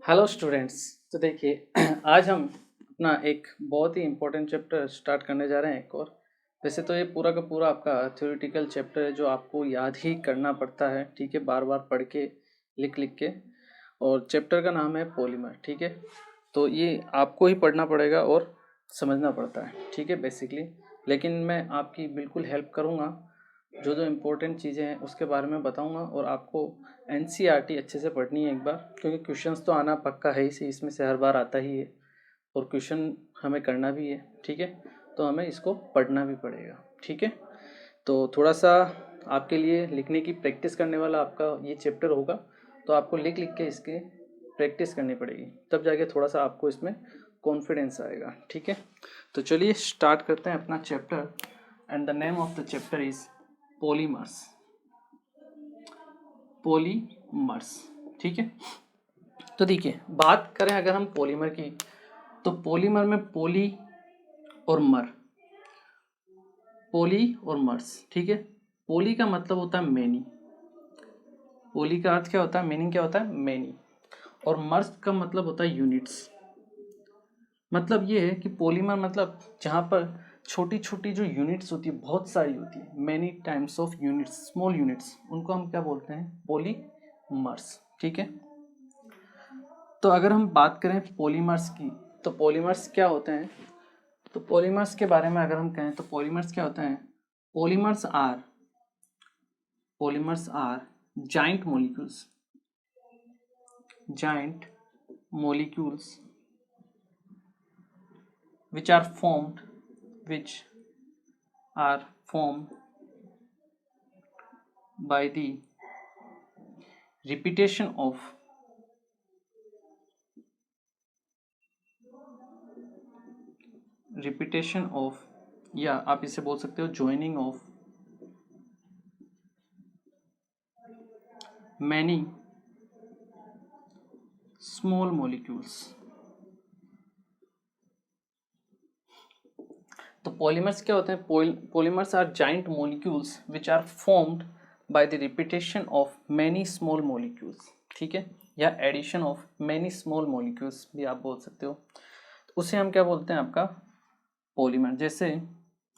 Hello students. तो देखिए आज हम अपना एक बहुत ही इम्पोर्टेंट चैप्टर स्टार्ट करने जा रहे हैं एक और। वैसे तो ये पूरा का पूरा आपका थ्योरेटिकल चैप्टर है जो आपको याद ही करना पड़ता है, ठीक है, बार बार पढ़ के लिख लिख के। और चैप्टर का नाम है पॉलीमर, ठीक है। तो ये आपको ही पढ़ना पड़ेगा और समझना पड़ता है, ठीक है, बेसिकली। लेकिन मैं आपकी बिल्कुल हेल्प करूँगा, जो जो इम्पोर्टेंट चीज़ें हैं उसके बारे में बताऊंगा। और आपको एनसीईआरटी अच्छे से पढ़नी है एक बार, क्योंकि क्वेश्चंस तो आना पक्का है ही, इसमें से हर बार आता ही है और क्वेश्चन हमें करना भी है, ठीक है। तो हमें इसको पढ़ना भी पड़ेगा, ठीक है। तो थोड़ा सा आपके लिए लिखने की प्रैक्टिस करने वाला आपका ये चैप्टर होगा। तो आपको लिख लिख के इसके प्रैक्टिस करनी पड़ेगी, तब जाके थोड़ा सा आपको इसमें कॉन्फिडेंस आएगा, ठीक है। तो चलिए स्टार्ट करते हैं अपना chapter. And the name of the chapter is polymers. Polymers, ठीक है। तो देखिए, बात करें अगर हम पॉलीमर की, तो पॉलीमर में पोली और मर, पोली और मर्स, ठीक है। पोली का मतलब होता है मैनी, पोली का अर्थ क्या होता है, मीनिंग क्या होता है, मैनी। और मर्स का मतलब होता है यूनिट्स। मतलब ये है कि पॉलीमर मतलब जहाँ पर छोटी छोटी जो यूनिट्स होती है, बहुत सारी होती है, many times of units, small units, उनको हम क्या बोलते हैं, पॉलीमर्स, ठीक है। तो अगर हम बात करें पॉलीमर्स की, तो पॉलीमर्स क्या होते हैं। तो पॉलीमर्स के बारे में अगर हम कहें तो पॉलीमर्स क्या होते हैं। Polymers are polymers are giant molecules, giant molecules which are formed which are formed by the repetition of या आप इसे बोल सकते हो joining of many small molecules। तो पॉलीमर्स क्या होते हैं, polymers are giant molecules which are formed by the repetition of many small molecules, ठीक है, या addition of many small molecules भी आप बोल सकते हो। तो उसे हम क्या बोलते हैं, आपका पॉलीमर। जैसे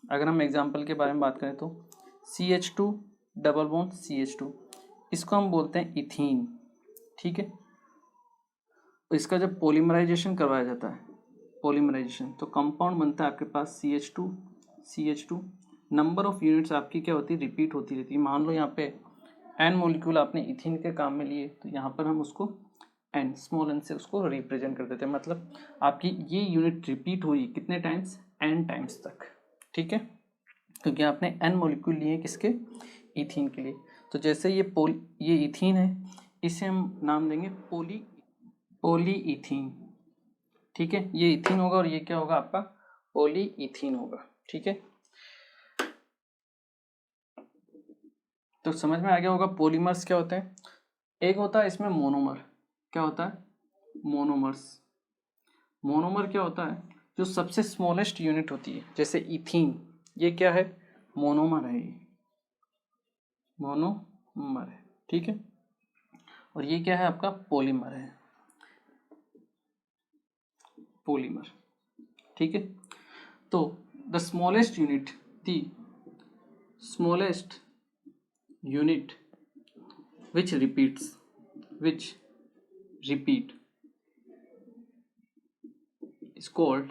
अगर हम एग्जांपल के बारे में बात करें तो CH2 डबल बॉन्ड CH2, इसको हम बोलते हैं इथीन, ठीक है। इसका जब पॉलीमराइजेशन करवाया जाता है, पॉलीमराइजेशन, तो कंपाउंड बनता है आपके पास CH2। नंबर ऑफ यूनिट्स आपकी क्या होती है, रिपीट होती रहती है। मान लो यहाँ पे एन मॉलिक्यूल आपने इथीन के काम में लिए, तो यहाँ पर हम उसको एन, स्मॉल एन से उसको रिप्रेजेंट कर देते हैं। मतलब आपकी ये यूनिट रिपीट हुई कितने टाइम्स, एन टाइम्स तक, ठीक है, क्योंकि आपने एन मॉलिक्यूल लिए किसके, इथीन के लिए। तो जैसे ये इथीन है, इसे हम नाम देंगे पॉलीइथीन, ठीक है। ये इथीन होगा और ये क्या होगा, आपका पॉलीइथीन होगा, ठीक है। तो समझ में आ गया होगा पॉलीमर्स क्या होते हैं। एक होता है इसमें मोनोमर, क्या होता है, मोनोमर्स। मोनोमर क्या होता है, जो सबसे स्मॉलेस्ट यूनिट होती है, जैसे इथीन, ये क्या है, मोनोमर है, ये मोनोमर है, ठीक है। और ये क्या है, आपका पॉलीमर है, पॉलीमर, ठीक है। तो the smallest unit, the smallest unit which repeat is called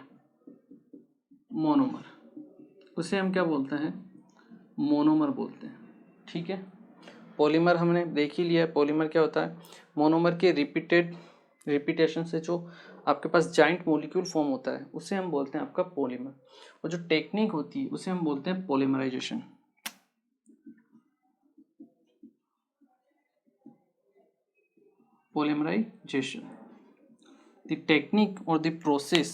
monomer। उसे हम क्या बोलते हैं, मोनोमर बोलते हैं, ठीक है। पॉलीमर हमने देख ही लिया है, पॉलीमर क्या होता है, मोनोमर के रिपीटेशन से जो आपके पास जाइंट मॉलिक्यूल फॉर्म होता है, उसे हम बोलते हैं आपका पॉलीमर। और जो टेक्निक होती है उसे हम बोलते हैं polymerisation. Polymerization, the technique or the process,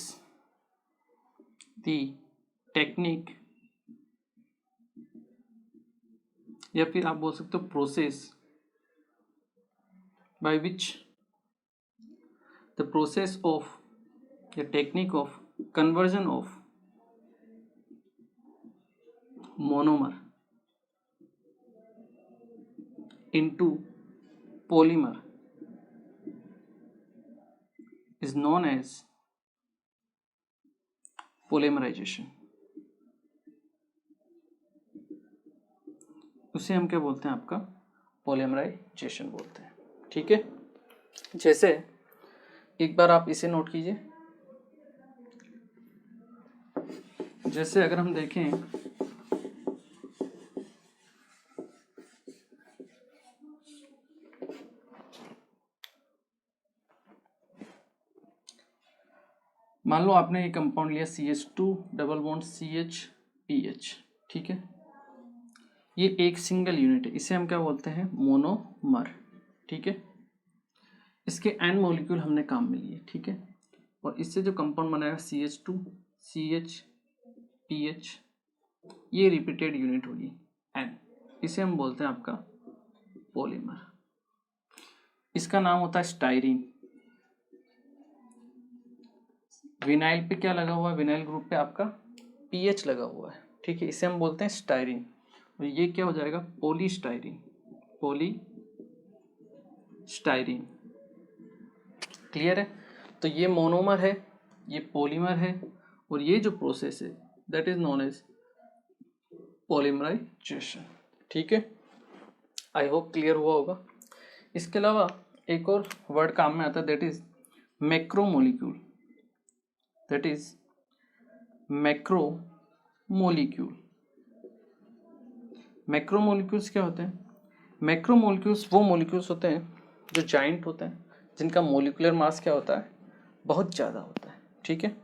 the technique, या फिर आप बोल सकते हो process, by which the process of the technique of conversion of monomer into polymer is known as polymerization. उसे हम क्या बोलते हैं, आपका पोलीमराइजेशन बोलते हैं। ठीक है, जैसे एक बार आप इसे नोट कीजिए, जैसे अगर हम देखें मान लो आपने ये कंपाउंड लिया CH2 डबल बॉन्ड CH ठीक है, ये एक सिंगल यूनिट है, इसे हम क्या बोलते हैं, मोनोमर। ठीक है, इसके एन मॉलिक्यूल हमने काम में लिए। ठीक है, और इससे जो कंपाउंड बनाएगा CH2 CH ये रिपीटेड यूनिट होगी एन, इसे हम बोलते हैं आपका पॉलीमर। इसका नाम होता है स्टाइरीन। विनाइल पे क्या लगा हुआ है, विनाइल ग्रुप पे आपका पीएच लगा हुआ है। ठीक है, इसे हम बोलते हैं स्टाइरीन, और ये क्या हो जाएगा, पॉलीस्टाइरीन। पॉलीस्टाइरीन, क्लियर है। तो ये मोनोमर है, ये पॉलीमर है, और ये जो प्रोसेस है that is known as polymerization. ठीक है, आई होप क्लियर हुआ होगा। इसके अलावा एक और वर्ड काम में आता है, that is macromolecule. That is macromolecule. Macromolecules क्या होते हैं, मैक्रोमोलिक्यूल्स वो मोलिक्यूल्स होते हैं जो जाइंट होते हैं, जिनका मोलिकुलर मास क्या होता है, बहुत ज़्यादा होता है। ठीक है,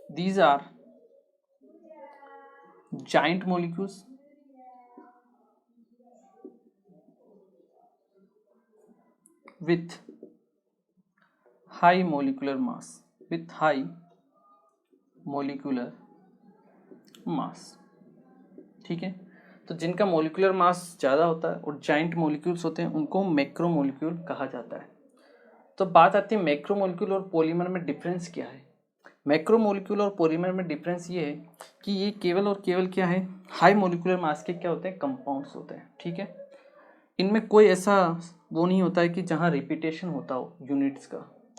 these are giant molecules with high molecular mass, with high molecular mass। ठीक है, तो जिनका मोलिकुलर मास ज़्यादा होता है और जाइंट मोलिक्यूल्स होते हैं उनको मैक्रो मोलिक्यूल कहा जाता है। तो बात आती है मैक्रो मोलिक्यूल और पॉलीमर में डिफरेंस क्या है। मैक्रो मोलिक्यूल और पॉलीमर में डिफरेंस ये है कि ये केवल और केवल क्या है, हाई मोलिकुलर मास के क्या होते हैं, कंपाउंड्स होते हैं। ठीक है, इनमें कोई ऐसा वो नहीं होता है कि जहाँ रिपीटेशन होता हो यूनिट्स का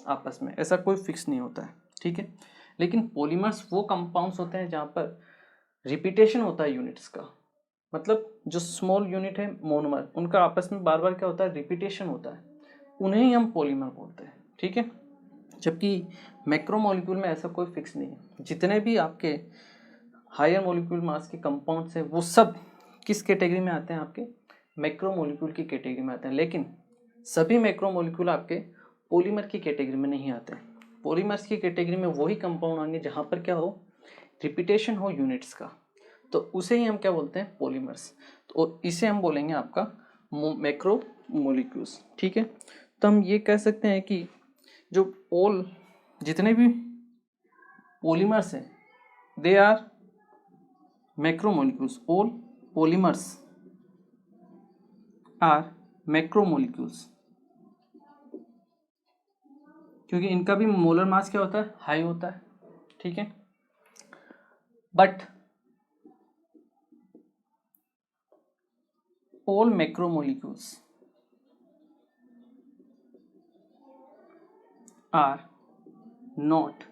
आपस में, ऐसा कोई फिक्स नहीं होता है। ठीक है, लेकिन पॉलीमर्स वो कंपाउंड्स होते हैं जहाँ पर रिपीटेशन होता है यूनिट्स का, मतलब जो स्मॉल यूनिट है मोनोमर, उनका आपस में बार बार क्या होता है, रिपीटेशन होता है, उन्हें ही हम पॉलीमर बोलते हैं। ठीक है, जबकि मैक्रोमोलिक्यूल में ऐसा कोई फिक्स नहीं है। जितने भी आपके हायर मोलिक्यूल मास के कंपाउंड्स हैं वो सब किस कैटेगरी में आते हैं, आपके मैक्रोमोलिक्यूल की कैटेगरी में आते हैं, लेकिन सभी मैक्रोमोलिक्यूल आपके पॉलीमर की कैटेगरी में नहीं आते। पॉलीमर्स की कैटेगरी में वही कंपाउंड आएंगे जहाँ पर क्या हो, रिपीटेशन हो यूनिट्स का, तो उसे ही हम क्या बोलते हैं, पॉलीमर्स। तो इसे हम बोलेंगे आपका मैक्रोमोलिक्यूल्स। ठीक है, तो हम ये कह सकते हैं कि जो जितने भी पॉलीमर्स हैं they are macromolecules. All polymers are macromolecules, क्योंकि इनका भी मोलर मास क्या होता है, हाई होता है। ठीक है, but all macromolecules are not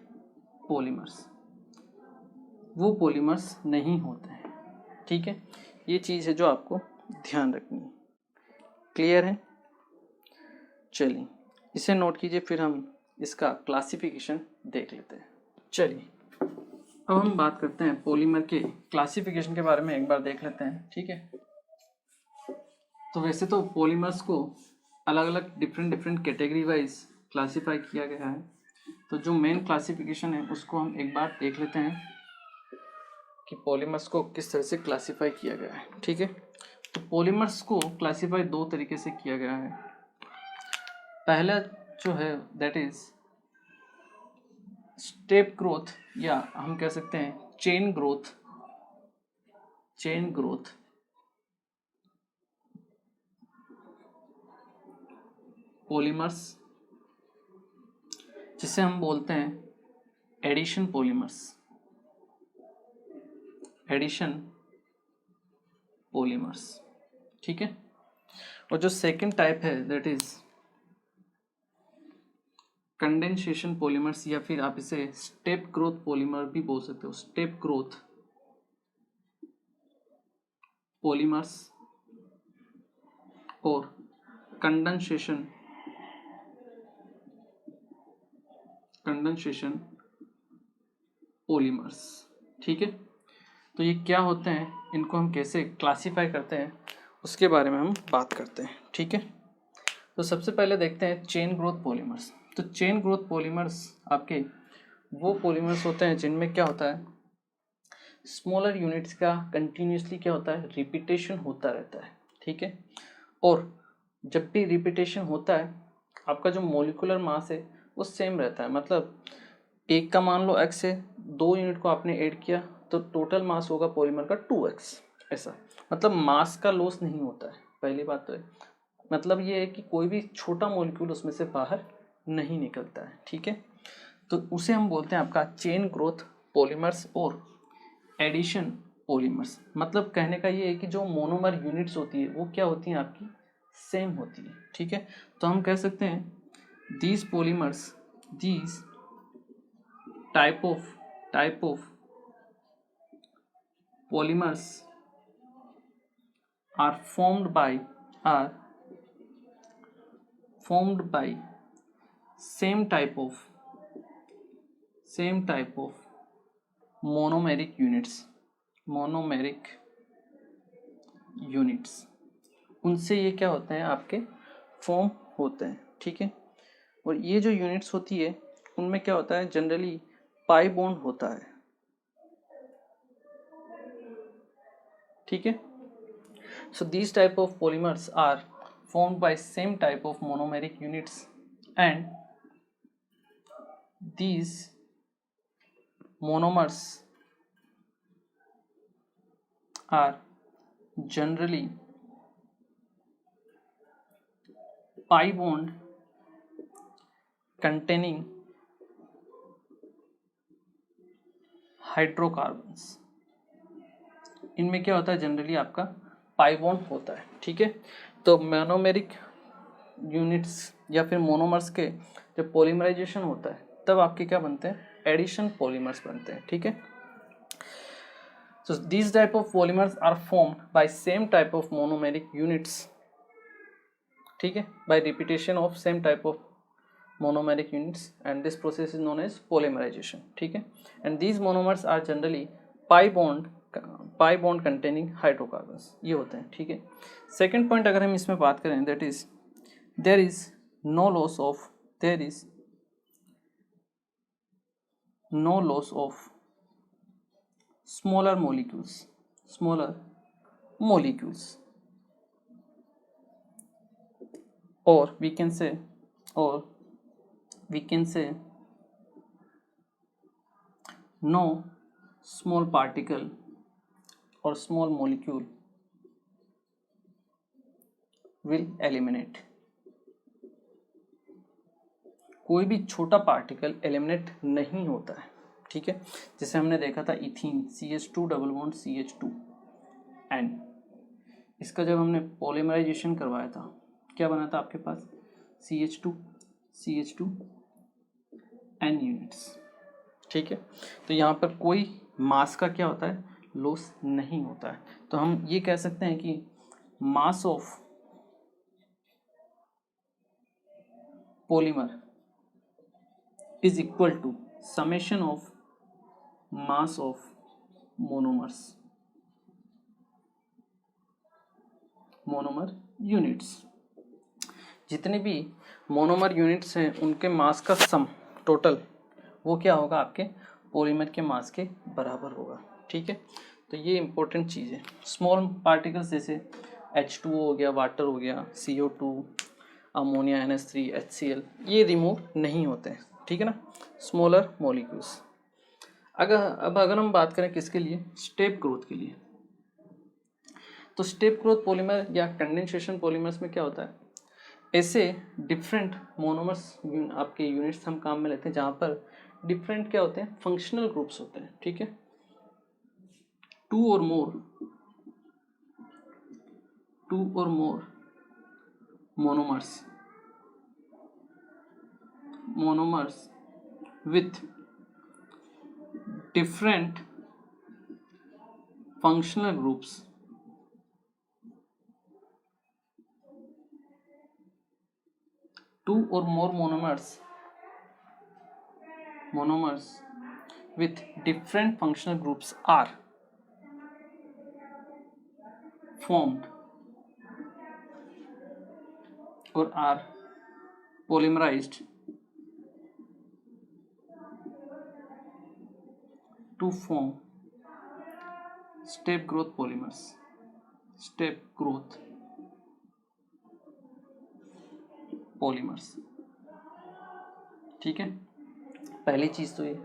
polymers, वो पॉलीमर्स नहीं होते हैं। ठीक है, ये चीज़ है जो आपको ध्यान रखनी है। क्लियर है, चलिए इसे नोट कीजिए, फिर हम इसका क्लासिफिकेशन देख लेते हैं। चलिए अब हम बात करते हैं पॉलीमर के क्लासिफिकेशन के बारे में, एक बार देख लेते हैं। ठीक है, तो वैसे तो पॉलीमर्स को अलग अलग डिफरेंट कैटेगरी वाइज क्लासीफाई किया गया है, तो जो मेन क्लासिफिकेशन है उसको हम एक बार देख लेते हैं कि पॉलीमर्स को किस तरह से क्लासीफाई किया गया है। ठीक है, तो पॉलीमर्स को क्लासीफाई दो तरीके से किया गया है। पहला जो है दैट इज स्टेप ग्रोथ, या हम कह सकते हैं चेन ग्रोथ पॉलीमर्स, जिसे हम बोलते हैं एडिशन पॉलीमर्स। ठीक है, और जो सेकंड टाइप है दैट इज कंडेंसेशन पॉलीमर्स या फिर आप इसे स्टेप ग्रोथ पॉलीमर भी बोल सकते हो, स्टेप ग्रोथ पॉलीमर्स और कंडेंसेशन पॉलीमर्स। ठीक है, तो ये क्या होते हैं, इनको हम कैसे क्लासिफाई करते हैं उसके बारे में हम बात करते हैं। ठीक है, तो सबसे पहले देखते हैं चेन ग्रोथ पॉलीमर्स। तो चेन ग्रोथ पॉलीमर्स आपके वो पॉलीमर्स होते हैं जिनमें क्या होता है, स्मॉलर यूनिट्स का कंटिन्यूसली क्या होता है, रिपीटेशन होता रहता है। ठीक है, और जब भी रिपीटेशन होता है आपका जो मॉलिक्यूलर मास है वो सेम रहता है। मतलब एक का मान लो x है, 2 यूनिट को आपने ऐड किया तो टोटल मास होगा पॉलीमर का 2x। ऐसा मतलब मास का लॉस नहीं होता है, पहली बात तो है। मतलब ये है कि कोई भी छोटा मॉलिक्यूल उसमें से बाहर नहीं निकलता है। ठीक है, तो उसे हम बोलते हैं आपका चेन ग्रोथ पॉलीमर्स और एडिशन पॉलीमर्स। मतलब कहने का ये है कि जो मोनोमर यूनिट्स होती है वो क्या होती हैं, आपकी सेम होती है। ठीक है, तो हम कह सकते हैं these polymers, these type of polymers are formed by same type of monomeric units उनसे ये क्या होते हैं, आपके फॉर्म होते हैं। ठीक है, और ये जो यूनिट्स होती है उनमें क्या होता है, जनरली पाई बॉन्ड होता है। ठीक है, so these type of polymers are formed by same type of monomeric units and these monomers are generally pi bond containing hydrocarbons. इनमें क्या होता है, जनरली आपका पाई बॉन्ड होता है। ठीक है, तो मोनोमेरिक यूनिट्स या फिर मोनोमर्स के जब पॉलीमराइजेशन होता है तब आपके क्या बनते हैं, एडिशन पॉलीमर्स बनते हैं। ठीक है, so these type of polymers are formed by same type of monomeric units। ठीक है, by repetition of same type of monomeric units and this process is known as polymerization। ठीक है, and these monomers are generally pi bond containing hydrocarbons, ये होते हैं। ठीक है, second point अगर हम इसमें बात करें, that is there is no loss of smaller molecules or we can say no small particle or small molecule will eliminate। कोई भी छोटा पार्टिकल एलिमिनेट नहीं होता है। ठीक है, जैसे हमने देखा था ethene CH2 double bond CH2N, इसका जब हमने पॉलीमराइजेशन करवाया था क्या बना था आपके पास, CH2N यूनिट्स। ठीक है, तो यहाँ पर कोई मास का क्या होता है, लॉस नहीं होता है। तो हम ये कह सकते हैं कि mass of polymer is equal to summation of mass of monomer units. जितने भी मोनोमर यूनिट्स हैं उनके मास का सम टोटल वो क्या होगा, आपके पॉलीमर के मास के बराबर होगा। ठीक है, तो ये इंपॉर्टेंट चीज़ है। स्मॉल पार्टिकल्स जैसे H2O हो गया, वाटर हो गया, CO2, अमोनिया, NH3, HCl, ये रिमूव नहीं होते हैं। ठीक है ना, स्मॉलर मॉलिक्यूल्स। अगर हम बात करें किसके लिए, स्टेप ग्रोथ के लिए, तो स्टेप ग्रोथ पॉलीमर या कंडेंसेशन पॉलीमर्स में क्या होता है, ऐसे डिफरेंट मोनोमर्स आपके यूनिट्स हम काम में लेते हैं जहाँ पर डिफरेंट क्या होते हैं, फंक्शनल ग्रुप्स होते हैं। ठीक है, टू और मोर monomers monomers with different functional groups two or more monomers with different functional groups are formed or are polymerized to form step growth polymers. Step growth polymers. ठीक है, पहली चीज़ तो ये,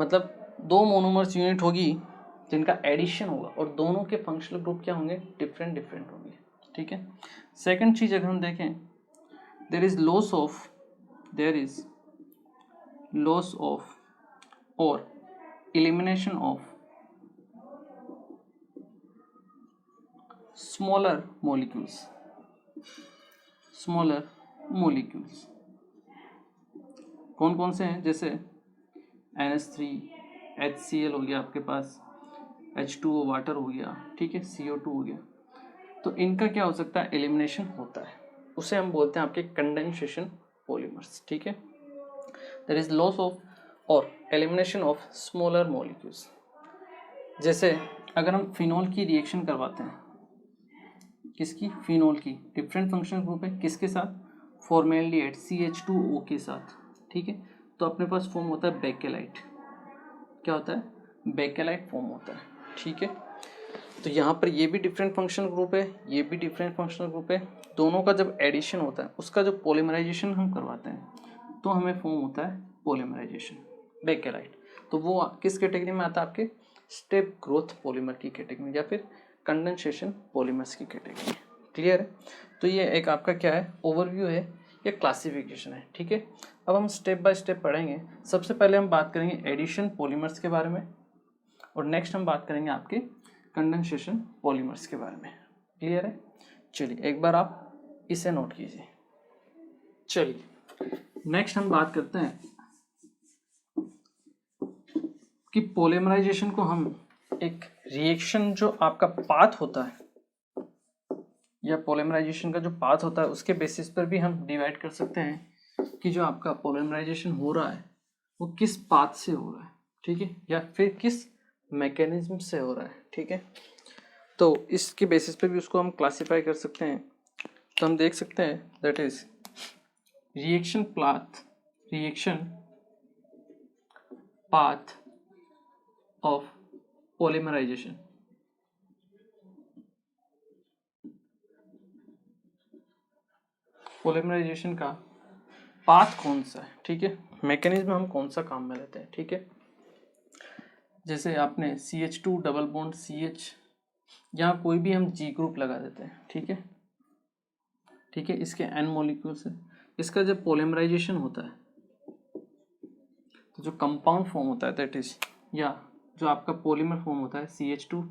मतलब दो मोनोमर्स यूनिट होगी जिनका एडिशन होगा और दोनों के फंक्शनल ग्रुप क्या होंगे, डिफरेंट होंगे। ठीक है, सेकंड चीज़ अगर हम देखें, देयर इज लॉस ऑफ और एलिमिनेशन ऑफ स्मॉलर मॉलिक्यूल्स कौन कौन से हैं, जैसे NH3 HCl हो गया आपके पास, H2O वाटर हो गया, ठीक है, CO2 हो गया, तो इनका क्या हो सकता है, एलिमिनेशन होता है, उसे हम बोलते हैं आपके कंडेंसेशन पॉलीमर्स। ठीक है, देयर इज लॉस ऑफ और एलिमिनेशन ऑफ स्मॉलर मॉलिक्यूल्स। जैसे अगर हम फिनॉल की रिएक्शन करवाते हैं, किसकी, फिनॉल की, डिफरेंट फंक्शनल ग्रुप है किसके साथ, फॉर्मेल्डिहाइड CH2O के साथ। ठीक है, तो अपने पास फॉर्म होता है बेकेलाइट, क्या होता है, बेकेलाइट फॉर्म होता है। ठीक है, तो यहाँ पर ये भी डिफरेंट फंक्शनल ग्रुप है, ये भी डिफरेंट फंक्शनल ग्रुप है, दोनों का जब एडिशन होता है, उसका जो पॉलीमराइजेशन हम करवाते हैं तो हमें फॉर्म होता है पॉलीमराइजेशन, बेकेलाइट। तो वो किस कैटेगरी में आता है, आपके स्टेप ग्रोथ पॉलीमर की कैटेगरी में या फिर कंडेंसेशन पॉलीमर्स की कैटेगरी। क्लियर है, तो ये एक आपका क्या है, ओवरव्यू है, ये क्लासिफिकेशन है। ठीक है, अब हम स्टेप बाय स्टेप पढ़ेंगे। सबसे पहले हम बात करेंगे एडिशन पॉलीमर्स के बारे में और नेक्स्ट हम बात करेंगे आपके कंडेंसेशन पॉलीमर्स के बारे में। क्लियर है, चलिए एक बार आप इसे नोट कीजिए। चलिए नेक्स्ट हम बात करते हैं कि पॉलीमराइजेशन को हम एक रिएक्शन जो आपका पाथ होता है या पॉलीमराइजेशन का जो पाथ होता है उसके बेसिस पर भी हम डिवाइड कर सकते हैं कि जो आपका पॉलीमराइजेशन हो रहा है वो किस पाथ से हो रहा है, ठीक है, या फिर किस मैकेनिज्म से हो रहा है। ठीक है, तो इसके बेसिस पे भी उसको हम क्लासिफाई कर सकते हैं। तो हम देख सकते हैं that is reaction path of polymerization. Polymerization का पाथ कौन सा है, ठीक है, मैकेनिज्म हम कौन सा काम में लेते हैं। ठीक है, जैसे आपने CH2 डबल बॉन्ड CH, यहाँ कोई भी हम G ग्रुप लगा देते हैं। ठीक है, इसके N मॉलिक्यूल्स है, इसका जब पॉलीमराइजेशन होता है तो जो कंपाउंड फॉर्म होता है दैट इज, या जो आपका पॉलीमर फॉर्म होता है CH2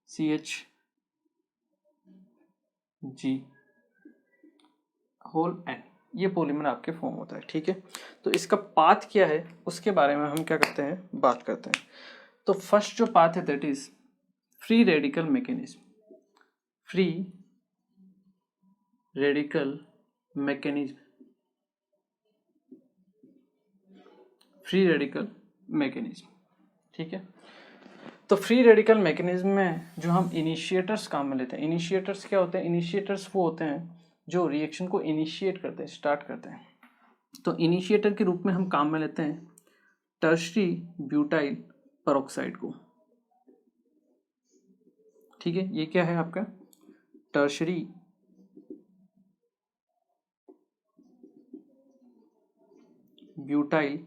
CHG होल N, ये पॉलीमर आपके फॉर्म होता है। ठीक है, तो इसका पाथ क्या है उसके बारे में हम क्या करते हैं, बात करते हैं। तो फर्स्ट जो पाथ है that is free radical mechanism. ठीक है, तो फ्री रेडिकल मैकेनिज्म में जो हम इनिशिएटर्स काम में लेते हैं, इनिशिएटर्स क्या होते हैं, इनिशिएटर्स वो होते हैं जो रिएक्शन को इनिशिएट करते हैं, स्टार्ट करते हैं। तो इनिशिएटर के रूप में हम काम में लेते हैं टर्शरी ब्यूटाइल पेरोक्साइड को। ठीक है, ये क्या है आपका टर्शरी ब्यूटाइल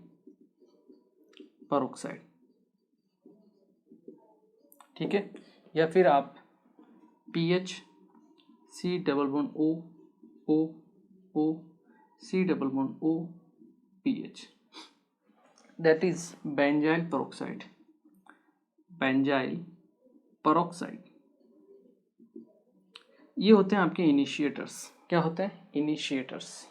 पेरोक्साइड। ठीक है, या फिर आप PH C double bond O C double bond O PH, that is benzyl peroxide. ये होते हैं आपके इनिशिएटर्स। क्या होते हैं, इनिशिएटर्स।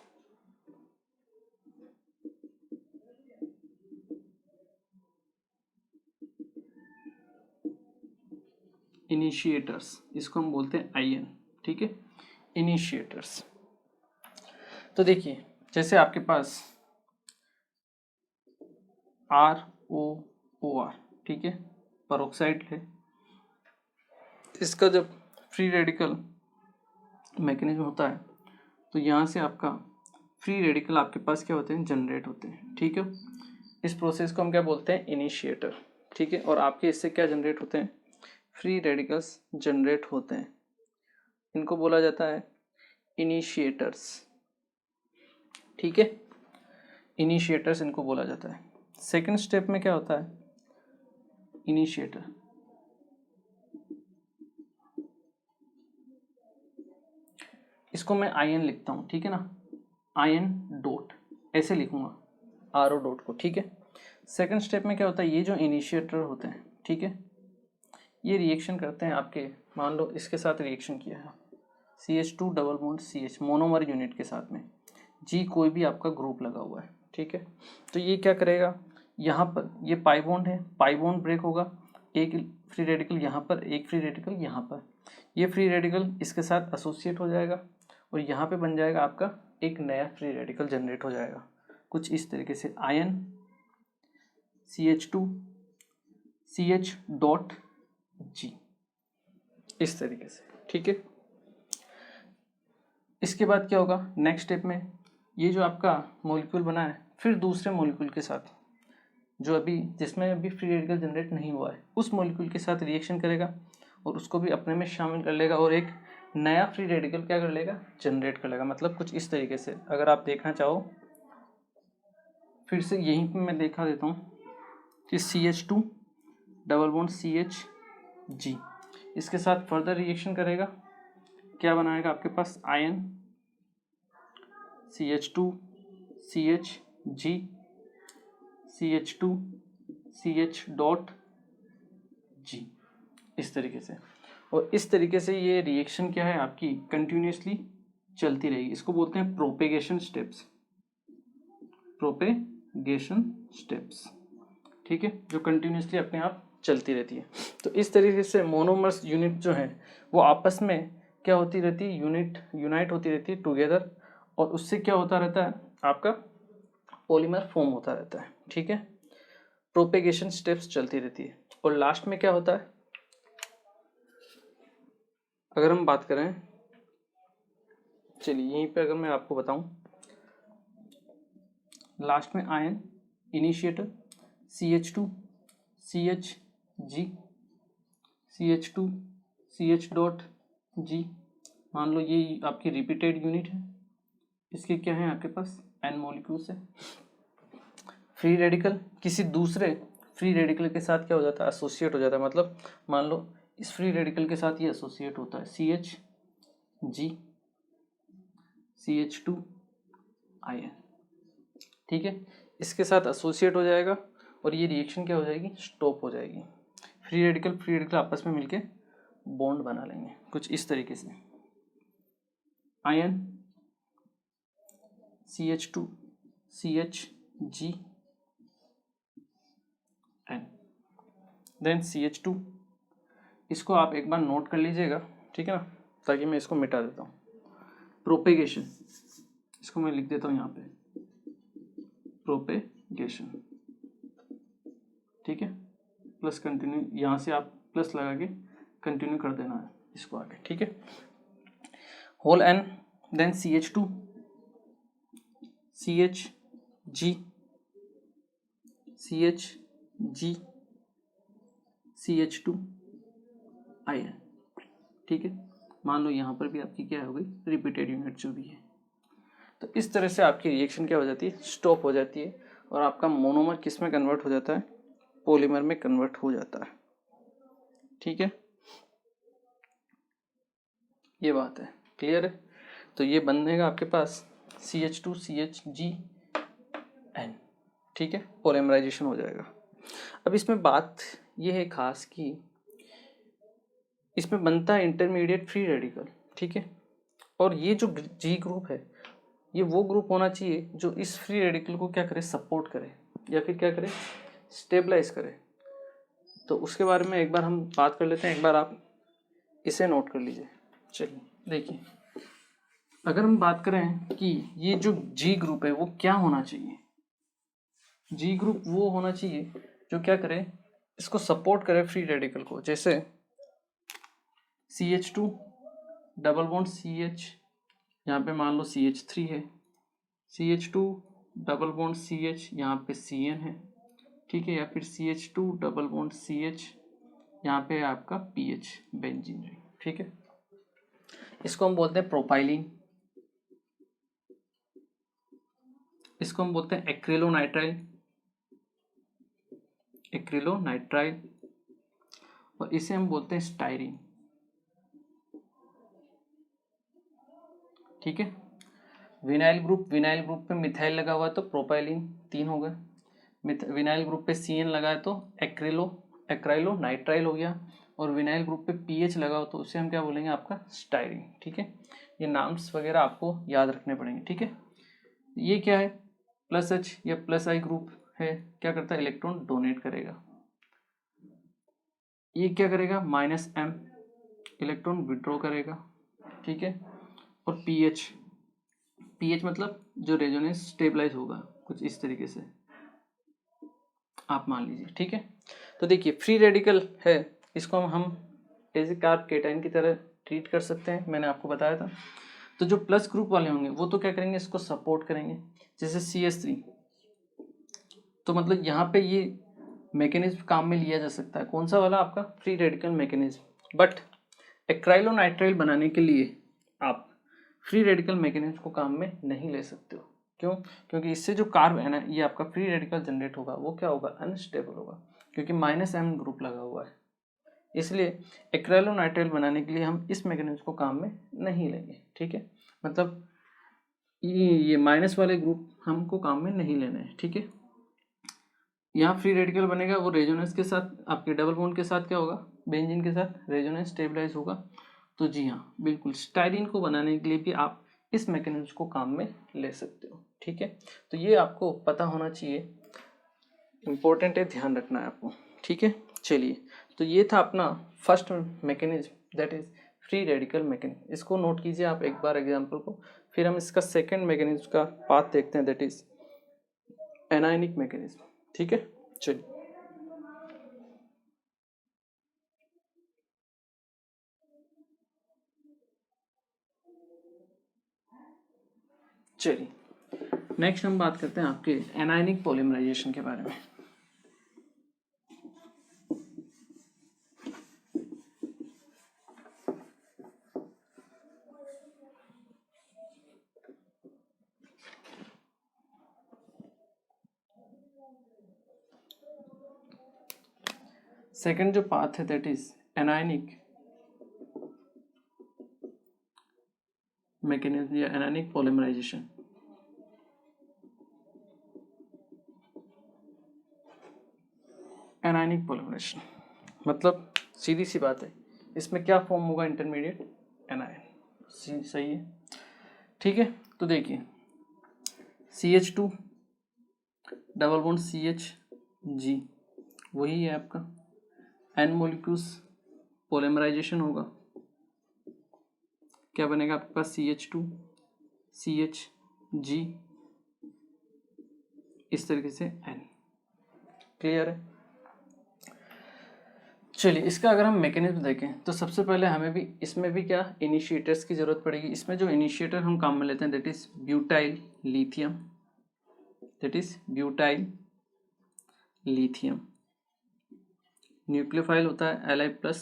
इनिशिएटर्स, इसको हम बोलते हैं आयन, ठीक है, इनिशिएटर्स। तो देखिए जैसे आपके पास ROOR, ठीक है, पेरोक्साइड है, इसका जब फ्री रेडिकल मैकेनिज्म होता है तो यहाँ से आपका फ्री रेडिकल आपके पास क्या होते हैं, जनरेट होते हैं, ठीक है। इस प्रोसेस को हम क्या बोलते हैं, इनिशिएटर, ठीक है। और आपके इससे क्या जनरेट होते हैं, फ्री रेडिकल्स जनरेट होते हैं, इनको बोला जाता है इनिशिएटर्स, ठीक है, इनिशिएटर्स इनको बोला जाता है। सेकंड स्टेप में क्या होता है, इनिशिएटर, इसको मैं आयन लिखता हूँ, ठीक है ना, आयन डॉट ऐसे लिखूंगा, आरओ डॉट को, ठीक है। सेकंड स्टेप में क्या होता है, ये जो इनिशिएटर होते हैं, ठीक है, ये रिएक्शन करते हैं आपके, मान लो इसके साथ रिएक्शन किया है, CH2 double bond CH monomer unit के साथ में, G कोई भी आपका ग्रुप लगा हुआ है, ठीक है। तो ये क्या करेगा, यहाँ पर ये पाई बॉन्ड है, पाई बॉन्ड ब्रेक होगा, एक फ्री रेडिकल यहाँ पर, एक फ्री रेडिकल यहाँ पर, ये फ्री रेडिकल इसके साथ एसोसिएट हो जाएगा और यहाँ पे बन जाएगा आपका एक नया फ्री रेडिकल जनरेट हो जाएगा, कुछ इस तरीके से, ion CH2 CH dot G, इस तरीके से, ठीक है। इसके बाद क्या होगा, नेक्स्ट स्टेप में ये जो आपका मॉलिक्यूल बना है, फिर दूसरे मॉलिक्यूल के साथ जो अभी जिसमें अभी फ्री रेडिकल जनरेट नहीं हुआ है, उस मॉलिक्यूल के साथ रिएक्शन करेगा और उसको भी अपने में शामिल कर लेगा और एक नया फ्री रेडिकल क्या कर लेगा, जनरेट कर लेगा। मतलब कुछ इस तरीके से, अगर आप देखना चाहो फिर से यहीं पे मैं दिखा देता हूँ कि CH2 डबल बॉन्ड CH, इसके साथ फर्दर रिएक्शन करेगा, क्या बनाएगा आपके पास, ion CH2 CH, CH2 CH dot G, इस तरीके से। और इस तरीके से ये रिएक्शन क्या है आपकी, कंटिन्यूसली चलती रहेगी, इसको बोलते हैं प्रोपेगेशन स्टेप्स, प्रोपेगेशन स्टेप्स, ठीक है, जो कंटिन्यूसली अपने आप चलती रहती है। तो इस तरीके से मोनोमर्स यूनिट जो है वो आपस में क्या होती रहती है, यूनाइट होती रहती है टुगेदर, और उससे क्या होता रहता है, आपका पॉलीमर फॉर्म होता रहता है, ठीक है। प्रोपेगेशन स्टेप्स चलती रहती है और लास्ट में क्या होता है, अगर हम बात करें, चलिए यहीं पे अगर मैं आपको बताऊं, लास्ट में ion initiator CH2 CH, CH2 CH dot G, मान लो ये आपकी रिपीटेड यूनिट है, इसके क्या है आपके पास N मॉलिक्यूल्स है, फ्री रेडिकल किसी दूसरे फ्री रेडिकल के साथ क्या हो जाता है, एसोसिएट हो जाता है। मतलब मान लो इस फ्री रेडिकल के साथ ये एसोसिएट होता है, CH, CH2 आयन, ठीक है, इसके साथ एसोसिएट हो जाएगा और ये रिएक्शन क्या हो जाएगी, स्टॉप हो जाएगी, फ्री रेडिकल आपस में मिलके बॉन्ड बना लेंगे, कुछ इस तरीके से, ion CH2 CH, N, then CH2, इसको आप एक बार नोट कर लीजिएगा, ठीक है ना, ताकि मैं इसको मिटा देता हूँ। प्रोपेगेशन, इसको मैं लिख देता हूँ यहाँ पे, प्रोपेगेशन, ठीक है, प्लस कंटिन्यू, यहाँ से आप प्लस लगा के कंटिन्यू कर देना है इसको आगे, ठीक है, whole N, then CH2 CH, CH2 ion, ठीक है। मान लो यहाँ पर भी आपकी क्या हो गई, रिपीटेड यूनिट जो भी है। तो इस तरह से आपकी रिएक्शन क्या हो जाती है, स्टॉप हो जाती है और आपका मोनोमर किस में कन्वर्ट हो जाता है, पॉलीमर में कन्वर्ट हो जाता है, ठीक है, ये बात है, क्लियर है। तो ये बनेगा आपके पास CH2 CH, N, ठीक है, पॉलीमराइजेशन हो जाएगा। अब इसमें बात ये है खास कि इसमें बनता है इंटरमीडिएट फ्री रेडिकल, ठीक है, और ये जो G ग्रुप है ये वो ग्रुप होना चाहिए जो इस फ्री रेडिकल को क्या करे, सपोर्ट करे या फिर क्या करे, स्टेबलाइज करे। तो उसके बारे में एक बार हम बात कर लेते हैं, एक बार आप इसे नोट कर लीजिए। चलिए देखिए, अगर हम बात करें कि ये जो जी ग्रुप है वो क्या होना चाहिए, जी ग्रुप वो होना चाहिए जो क्या करे, इसको सपोर्ट करे फ्री रेडिकल को। जैसे CH2 डबल बॉन्ड CH, यहाँ पे मान लो CH3 है, CH2 डबल बॉन्ड CH, यहाँ पे CN है, ठीक है, या फिर CH2 डबल बॉन्ड CH, यहाँ पे आपका PH बेंजीन है, ठीक है। इसको हम बोलते हैं प्रोपाइलिन, इसको हम बोलते हैं एक्रिलोनाइट्राइल, एक्रिलोनाइट्राइल, और इसे हम बोलते हैं स्टाइरिन, ठीक है। विनाइल ग्रुप, विनाइल ग्रुप पे मिथाइल लगा हुआ है तो प्रोपाइलिन 3 हो गए, विनाइल ग्रुप पे CN लगा है तो एक्राइलो नाइट्राइल हो गया, और विनाइल ग्रुप पे PH लगा हो तो उसे हम क्या बोलेंगे, आपका स्टाइरिन, ठीक है। ये नाम्स वगैरह आपको याद रखने पड़ेंगे, ठीक है। ये क्या है, +H या +I ग्रुप है, क्या करता है, इलेक्ट्रॉन डोनेट करेगा। ये क्या करेगा, -M इलेक्ट्रॉन विड्रॉ करेगा, ठीक है। और पीएच मतलब जो रेजोनेंस स्टेबलाइज होगा, कुछ इस तरीके से आप मान लीजिए, ठीक है। तो देखिए फ्री रेडिकल है, इसको हम एज ए कार्ब केटाइन की तरह ट्रीट कर सकते हैं, मैंने आपको बताया था। तो जो प्लस ग्रुप वाले होंगे वो तो क्या करेंगे, इसको सपोर्ट करेंगे, जैसे CH3। तो मतलब यहाँ पे ये मैकेनिज्म काम में लिया जा सकता है, कौन सा वाला, आपका free radical mechanism. But acrylonitrile बनाने के लिए आप फ्री रेडिकल मैकेनिज्म को काम में नहीं ले सकते हो। क्यों, क्योंकि इससे जो कार्ब है ना, ये आपका फ्री रेडिकल जनरेट होगा, वो क्या होगा, अनस्टेबल होगा, क्योंकि -M ग्रुप लगा हुआ है। इसलिए एक्राइलोनाइट्राइल बनाने के लिए हम इस मैकेनिज्म को काम में नहीं लेंगे, ठीक है। मतलब ये माइनस वाले ग्रुप हमको काम में नहीं लेना है, ठीक है। यहाँ फ्री रेडिकल बनेगा, वो रेजोनेंस के साथ, आपके डबल बॉन्ड के साथ क्या होगा, बेंजीन के साथ रेजोनेंस स्टेबलाइज होगा। तो जी हाँ, बिल्कुल स्टाइरिन को बनाने के लिए भी आप इस मैकेनिज्म को काम में ले सकते हो, ठीक है। तो ये आपको पता होना चाहिए, इम्पोर्टेंट है, ध्यान रखना है आपको, ठीक है। चलिए, तो ये था अपना first mechanism, that is free radical mechanism. इसको नोट कीजिए आप एक बार एग्जाम्पल को। फिर हम इसका सेकेंड मैकेनिज्म का पाथ देखते हैं, दैट इज एनायनिक मैकेनिज्म, ठीक है। चलिए, नेक्स्ट हम बात करते हैं आपके एनायनिक पॉलीमराइजेशन के बारे में। सेकंड जो पाथ है दैट इज एनायनिक मैकेनिज्म या एनायनिक पॉलीमराइजेशन। एनायनिक पॉलीमराइजेशन मतलब सीधी सी बात है, इसमें क्या फॉर्म होगा, इंटरमीडिएट एनायन, सही है, ठीक है। तो देखिए CH2 डबल बॉन्ड CH, वही है आपका N मॉलिक्यूल्स पॉलीमराइजेशन होगा, क्या बनेगा आपके पास, CH2 CH, इस तरीके से N, क्लियर है। चलिए, इसका अगर हम मैकेनिज्म देखें तो सबसे पहले हमें भी इसमें भी क्या इनिशिएटर्स की जरूरत पड़ेगी। इसमें जो इनिशिएटर हम काम में लेते हैं that is butyl lithium, that is butyl lithium. Nucleophile होता है Li+Bu-,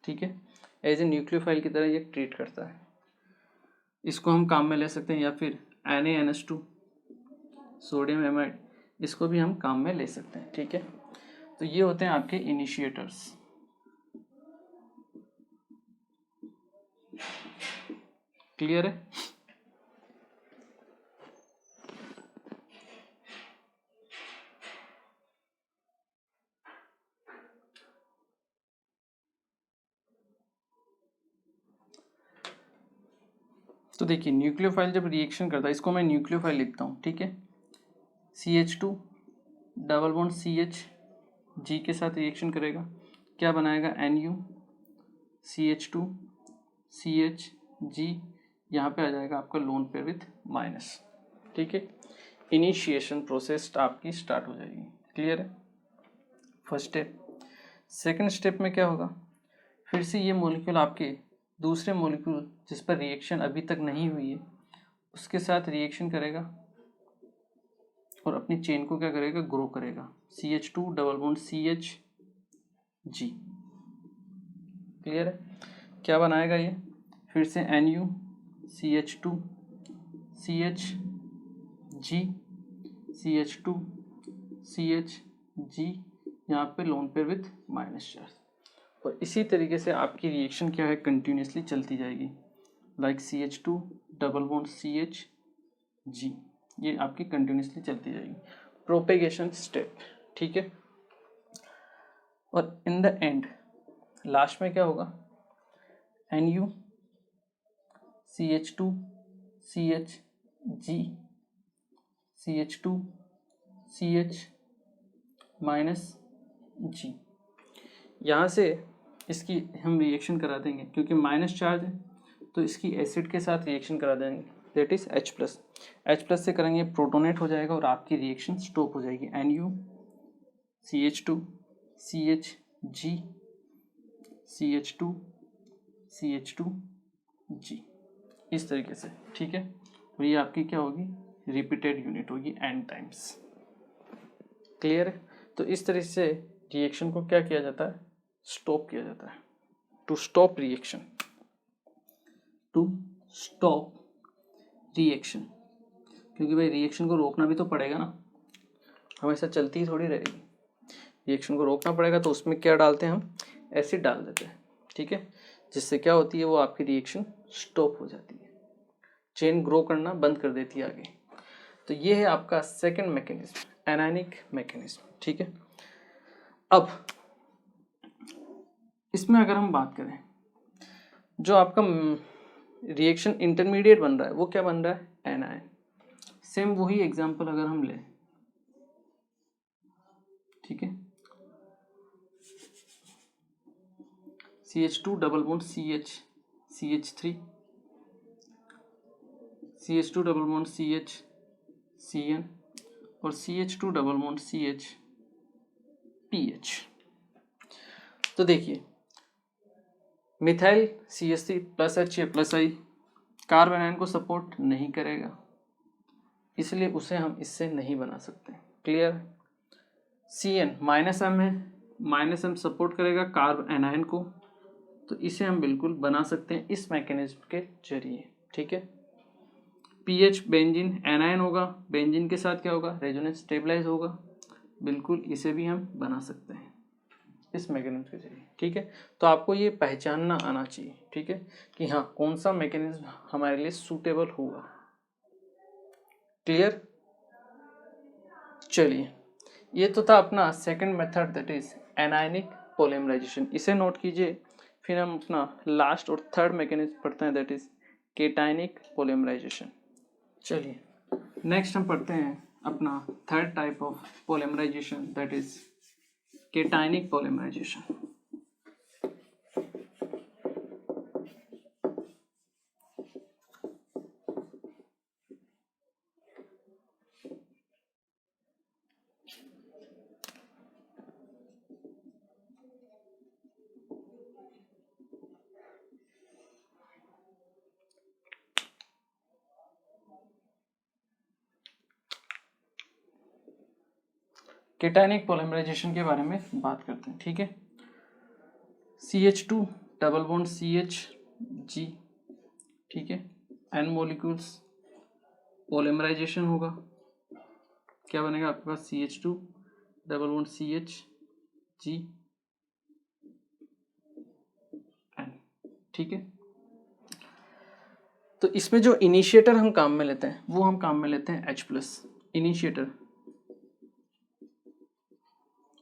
ठीक है, एज ए न्यूक्लियोफाइल की तरह ये ट्रीट करता है। इसको हम काम में ले सकते हैं, या फिर NaNH2 सोडियम एमाइड, इसको भी हम काम में ले सकते हैं, ठीक है। तो ये होते हैं आपके इनिशिएटर्स, क्लियर है। तो देखिए न्यूक्लियोफाइल जब रिएक्शन करता है, इसको मैं न्यूक्लियोफाइल लिखता हूँ, ठीक है। CH2 डबल बॉन्ड CH, के साथ रिएक्शन करेगा, क्या बनाएगा, NuCH2 CH G, यहाँ पे आ जाएगा आपका लोन पेयर विथ माइनस। ठीक है, इनिशिएशन प्रोसेस आपकी स्टार्ट हो जाएगी। क्लियर है, फर्स्ट स्टेप। सेकंड स्टेप में क्या होगा, फिर से ये मॉलिक्यूल आपके दूसरे मॉलिक्यूल जिस पर रिएक्शन अभी तक नहीं हुई है उसके साथ रिएक्शन करेगा और अपनी चेन को क्या करेगा, ग्रो करेगा। CH2 double bond CHG। Clear है, क्या बनाएगा ये, फिर से NuCH2 CHG CH2 CHG, यहाँ पे lone pair with minus charge. और इसी तरीके से आपकी रिएक्शन क्या है, कंटिन्यूसली चलती जाएगी। Like CH2 double bond CHG, ये आपकी कंटिन्यूसली चलती जाएगी। Propagation step. ठीक है, और इन द एंड लास्ट में क्या होगा, NuCH2 CHG CH2 CH minus G। यहाँ से इसकी हम रिएक्शन करा देंगे, क्योंकि माइनस चार्ज है तो इसकी एसिड के साथ रिएक्शन करा देंगे, दैट इज H+ से करेंगे, प्रोटोनेट हो जाएगा और आपकी रिएक्शन स्टॉप हो जाएगी। NuCH2 CHG CH2 CH2G, इस तरीके से। ठीक है, तो ये आपकी क्या होगी, रिपीटेड यूनिट होगी n टाइम्स। क्लियर है, तो इस तरह से रिएक्शन को क्या किया जाता है, स्टॉप किया जाता है। To stop reaction, to stop reaction, क्योंकि भाई रिएक्शन को रोकना भी तो पड़ेगा ना, हमेशा चलती ही थोड़ी रहेगी। रिएक्शन को रोकना पड़ेगा तो उसमें क्या डालते हैं हम, एसिड डाल देते हैं। ठीक है, जिससे क्या होती है, वो आपकी रिएक्शन स्टॉप हो जाती है, चेन ग्रो करना बंद कर देती है आगे। तो ये है आपका सेकंड मैकेनिज्म, एनायनिक मैकेनिज्म। ठीक है, अब इसमें अगर हम बात करें, जो आपका रिएक्शन इंटरमीडिएट बन रहा है वो क्या बन रहा है, एनायन। सेम वही एग्जांपल अगर हम लें, ठीक है, CH2 double bond CH3 CH2 double bond CN और CH2 डबल बॉन्ड CH। तो देखिए, methyl CH3 plus HA plus I carbon ion को सपोर्ट नहीं करेगा, इसलिए उसे हम इससे नहीं बना सकते। क्लियर, CN -M है, -M सपोर्ट करेगा कार्बन एनायन को, तो इसे हम बिल्कुल बना सकते हैं इस मैकेनिज्म के जरिए। ठीक है, PH बेंजीन एनायन होगा, बेंजीन के साथ क्या होगा, रेजोनेंस स्टेबलाइज होगा, बिल्कुल इसे भी हम बना सकते हैं इस मैकेनिज्म के जरिए। ठीक है, तो आपको ये पहचानना आना चाहिए, ठीक है, कि हाँ कौन सा मैकेनिज्म हमारे लिए सूटेबल होगा। क्लियर, चलिए, ये तो था अपना second method, that is anionic polymerization, इसे नोट कीजिए। फिर हम अपना लास्ट और थर्ड मैकेनिज्म पढ़ते हैं, दैट इज केटायनिक पॉलीमराइजेशन। चलिए, नेक्स्ट हम पढ़ते हैं अपना third type of polymerization, that is cationic polymerization. Cationic polymerization के बारे में बात करते हैं। ठीक है, CH2 डबल बॉन्ड CHG, ठीक है, N मॉलिक्यूल्स पॉलीमराइजेशन होगा, क्या बनेगा आपके पास, CH2 double bond CHG N। ठीक है, तो इसमें जो इनिशिएटर हम काम में लेते हैं वो हम काम में लेते हैं H+।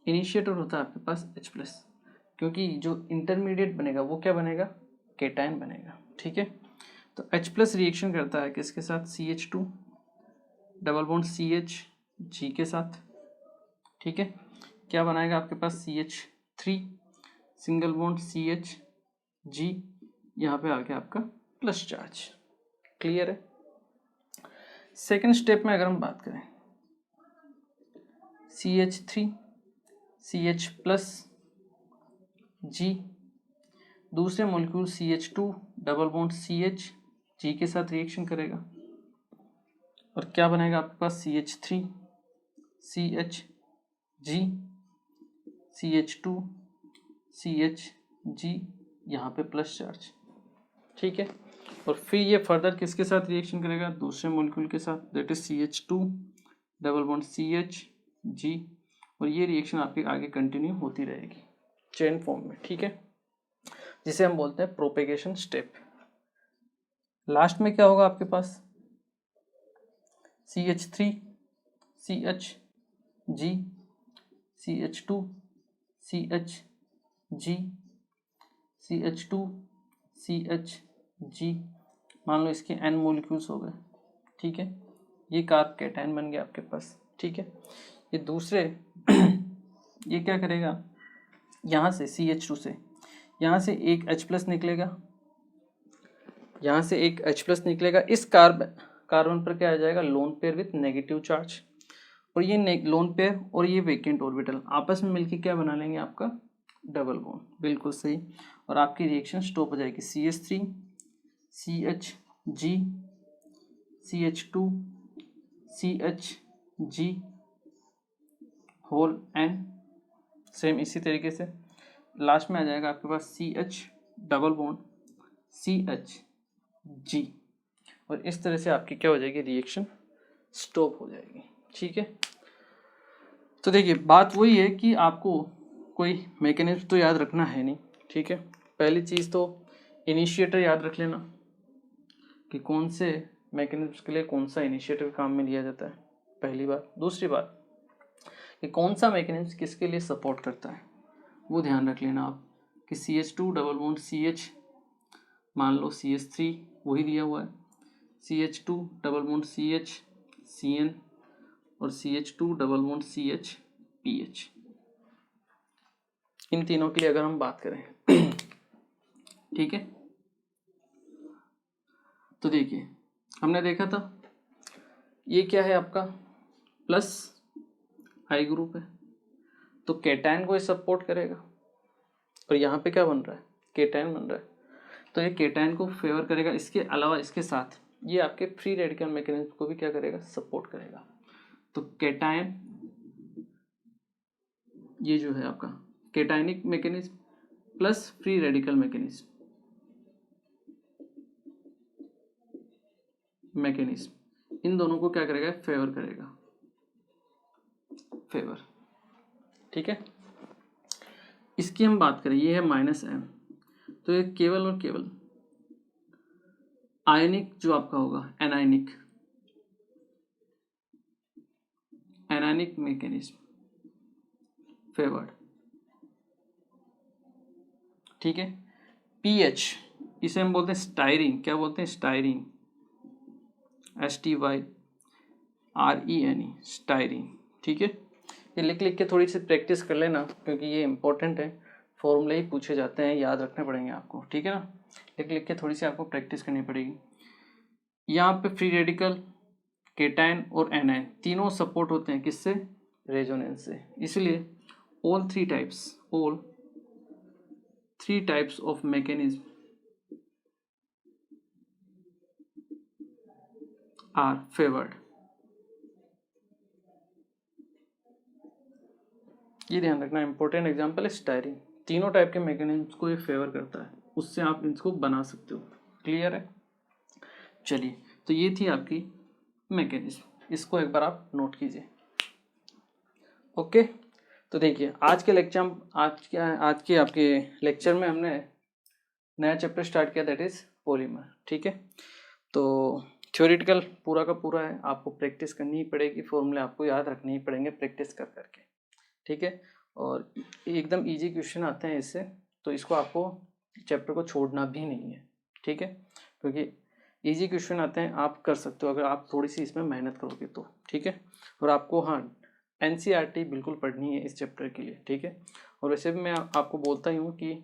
इनिशिएटर होता है आपके पास H+, क्योंकि जो इंटरमीडिएट बनेगा वो क्या बनेगा, केटायन बनेगा। ठीक है, तो H+ रिएक्शन करता है किसके साथ, CH2 डबल बॉन्ड CHG के साथ। ठीक है, क्या बनाएगा आपके पास, CH3 single bond CH G, यहाँ पे आ गया आपका प्लस चार्ज। क्लियर है। सेकेंड स्टेप में अगर हम बात करें CH3 CH प्लस G, दूसरे molecule CH2 double bond CH G के साथ रिएक्शन करेगा और क्या बनेगा आपके पास CH3 CH G CH2 CH G, यहाँ पे प्लस चार्ज। ठीक है। और फिर ये फर्दर किसके साथ रिएक्शन करेगा, दूसरे मॉलिक्यूल के साथ, that is CH2 double bond CH G, और ये रिएक्शन आपके आगे कंटिन्यू होती रहेगी चेन फॉर्म में। ठीक है, जिसे हम बोलते हैं प्रोपेगेशन स्टेप। लास्ट में क्या होगा आपके पास CH3 CH G CH2 CH G CH2 CH G, मान लो इसके n मॉलिक्यूल्स हो गए। ठीक है, ये कार्ब कैटायन बन गया आपके पास। ठीक है, ये दूसरे ये क्या करेगा, यहाँ से CH2 से यहाँ से एक H प्लस निकलेगा, यहाँ से एक H प्लस निकलेगा। इस कार्बन पर क्या आ जाएगा, lone pair with negative charge, और ये लोन पेयर और ये वेकेंट ऑर्बिटल आपस में मिलके क्या बना लेंगे, आपका डबल बॉन्ड। बिल्कुल सही। और आपकी रिएक्शन स्टॉप हो जाएगी। CH3 CH G CH2 CH G whole N, same इसी तरीके से लास्ट में आ जाएगा आपके पास CH double bond CH G, और इस तरह से आपकी क्या हो जाएगी, रिएक्शन स्टॉप हो जाएगी। ठीक है, तो देखिए बात वही है कि आपको कोई मैकेनिज्म तो याद रखना है नहीं। ठीक है, पहली चीज़ तो इनिशिएटर याद रख लेना कि कौन से मैकेनिज्म के लिए कौन सा इनिशिएटर काम में लिया जाता है, पहली बात। दूसरी बात कि कौन सा मैकेनिज्म किसके लिए सपोर्ट करता है, वो ध्यान रख लेना आप कि CH2 डबल बॉन्ड CH, मान लो CH3 वही दिया हुआ है, CH2 double bond CH CN और CH2 double bond CH PH, इन तीनों के लिए अगर हम बात करें। ठीक है, तो देखिए हमने देखा था ये क्या है, आपका प्लस आई ग्रुप है, तो कैटायन को सपोर्ट करेगा, और यहाँ पे क्या बन रहा है, कैटायन बन रहा है, तो ये कैटायन को फेवर करेगा। इसके अलावा इसके साथ ये आपके फ्री रेडिकल मैकेनिज्म को भी क्या करेगा, सपोर्ट करेगा। तो कैटायन ये जो है आपका cationic mechanism plus free radical mechanism in दोनों को क्या करेगा, फेवर करेगा, फेवर। ठीक है, इसकी हम बात करें, ये है -M, तो ये केवल और केवल आयनिक जो आपका होगा एनायनिक मैकेनिज्म फेवर्ड। ठीक है, पीएच इसे हम बोलते हैं स्टायरिन, क्या बोलते हैं, स्टायरिन, STYRENE, स्टायरिन। ठीक है, ये लिख लिख के थोड़ी सी प्रैक्टिस कर लेना, क्योंकि ये इंपॉर्टेंट है, फॉर्मूले ही पूछे जाते हैं, याद रखने पड़ेंगे आपको। ठीक है ना, लिख लिख के थोड़ी सी आपको प्रैक्टिस करनी पड़ेगी। यहाँ पे फ्री रेडिकल, केटायन और एनायन तीनों सपोर्ट होते हैं किससे, रेजोनेंस से, इसलिए all three types of mechanism are favored। ये ध्यान रखना, इंपॉर्टेंट एग्जांपल है स्टायरिन, तीनों टाइप के मैकेनिज्म को ये फेवर करता है, उससे आप इसको बना सकते हो। क्लियर है, चलिए, तो ये थी आपकी मैकेनिज्म, इसको एक बार आप नोट कीजिए। ओके, तो देखिए आज के लेक्चर, आज के आपके लेक्चर में हमने नया चैप्टर स्टार्ट किया, दैट इज पॉलीमर। ठीक है, तो थ्योरेटिकल पूरा का पूरा है, आपको प्रैक्टिस करनी ही पड़ेगी, फॉर्मूले आपको याद रखने ही पड़ेंगे प्रैक्टिस कर करके। ठीक है, और एकदम इजी क्वेश्चन आते हैं इससे, तो इसको आपको चैप्टर को छोड़ना भी नहीं है। ठीक है, क्योंकि इजी क्वेश्चन आते हैं, आप कर सकते हो अगर आप थोड़ी सी इसमें मेहनत करोगे तो। ठीक है, और आपको हाँ एनसीईआरटी बिल्कुल पढ़नी है इस चैप्टर के लिए, ठीक है। और वैसे भी मैं आपको बोलता ही हूँ कि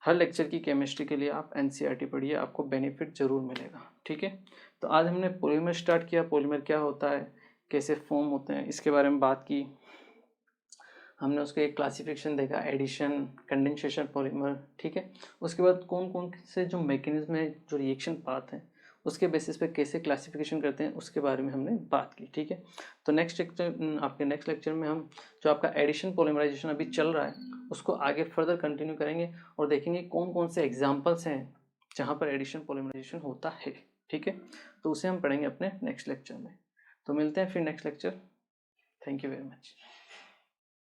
हर लेक्चर की केमिस्ट्री के लिए आप एनसीईआरटी पढ़िए, आपको बेनिफिट ज़रूर मिलेगा, ठीक है। तो आज हमने पॉलीमर स्टार्ट किया, पॉलीमर क्या होता है, कैसे फॉर्म होते हैं, इसके बारे में बात की। हमने उसके एक क्लासिफिकेशन देखा, एडिशन, कंडेंसेशन पॉलीमर, ठीक है। उसके बाद कौन कौन से जो मैकेनिज्म है, जो रिएक्शन पाथ है, उसके बेसिस पे कैसे क्लासिफिकेशन करते हैं, उसके बारे में हमने बात की, ठीक है। तो नेक्स्ट लेक्चर, आपके नेक्स्ट लेक्चर में हम जो आपका एडिशन पॉलीमराइजेशन अभी चल रहा है उसको आगे फर्दर कंटिन्यू करेंगे और देखेंगे कौन कौन से एग्जाम्पल्स हैं जहाँ पर एडिशन पॉलीमराइजेशन होता है, ठीक है। तो उसे हम पढ़ेंगे अपने नेक्स्ट लेक्चर में। तो मिलते हैं फिर next lecture. Thank you very much.